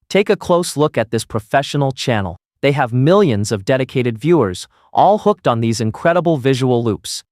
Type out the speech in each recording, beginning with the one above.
Take a close look at this professional channel. They have millions of dedicated viewers, all hooked on these incredible visual loops.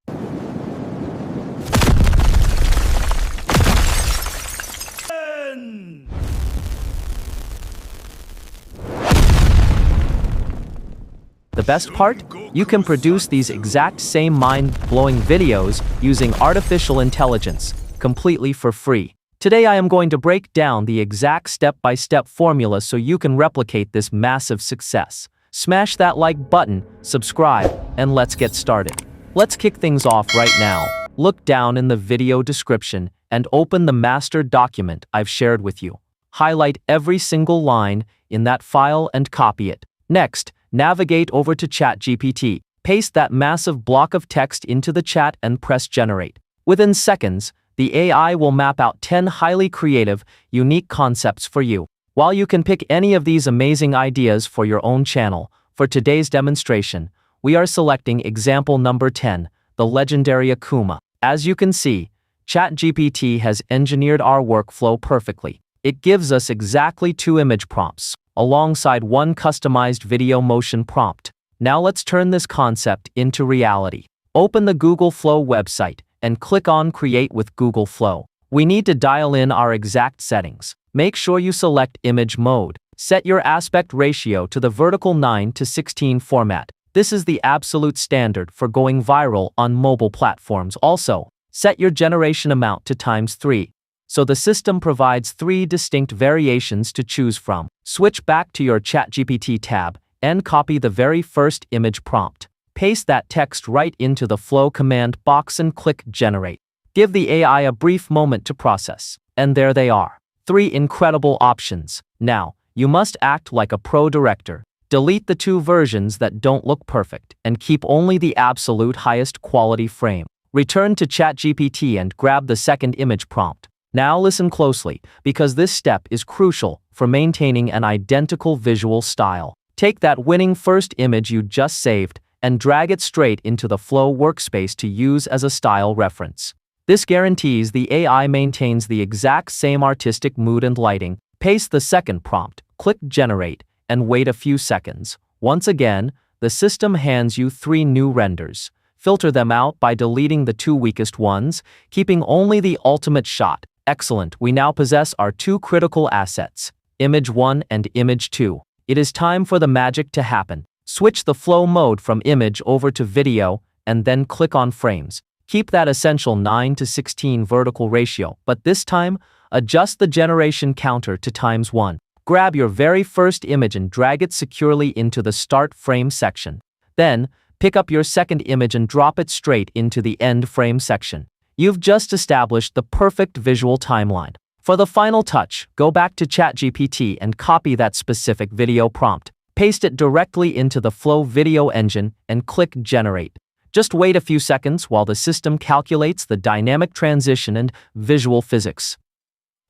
The best part? You can produce these exact same mind-blowing videos using artificial intelligence, completely for free. Today I am going to break down the exact step-by-step formula so you can replicate this massive success. Smash that like button, subscribe, and let's get started. Let's kick things off right now. Look down in the video description and open the master document I've shared with you. Highlight every single line in that file and copy it. Next, navigate over to ChatGPT. Paste that massive block of text into the chat and press generate. Within seconds, the AI will map out 10 highly creative, unique concepts for you. While you can pick any of these amazing ideas for your own channel, for today's demonstration, we are selecting example number 10, the legendary Akuma. As you can see, ChatGPT has engineered our workflow perfectly. It gives us exactly 2 image prompts, alongside 1 customized video motion prompt. Now let's turn this concept into reality. Open the Google Flow website and click on Create with Google Flow. We need to dial in our exact settings. Make sure you select image mode. Set your aspect ratio to the vertical 9:16 format. This is the absolute standard for going viral on mobile platforms. Also, set your generation amount to ×3. So the system provides 3 distinct variations to choose from. Switch back to your ChatGPT tab and copy the very first image prompt. Paste that text right into the Flow command box and click Generate. Give the AI a brief moment to process. And there they are. 3 incredible options. Now, you must act like a pro director. Delete the 2 versions that don't look perfect and keep only the absolute highest quality frame. Return to ChatGPT and grab the second image prompt. Now listen closely, because this step is crucial for maintaining an identical visual style. Take that winning first image you just saved and drag it straight into the Flow workspace to use as a style reference. This guarantees the AI maintains the exact same artistic mood and lighting. Paste the second prompt, click Generate, and wait a few seconds. Once again, the system hands you 3 new renders. Filter them out by deleting the 2 weakest ones, keeping only the ultimate shot. Excellent, we now possess our 2 critical assets, Image 1 and Image 2. It is time for the magic to happen. Switch the flow mode from image over to video, and then click on frames. Keep that essential 9:16 vertical ratio, but this time, adjust the generation counter to ×1. Grab your very first image and drag it securely into the Start Frame section. Then, pick up your second image and drop it straight into the End Frame section. You've just established the perfect visual timeline. For the final touch, go back to ChatGPT and copy that specific video prompt. Paste it directly into the Flow video engine and click Generate. Just wait a few seconds while the system calculates the dynamic transition and visual physics.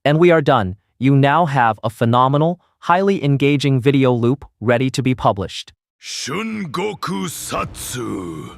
And we are done. You now have a phenomenal, highly engaging video loop ready to be published. Shungoku Satsu.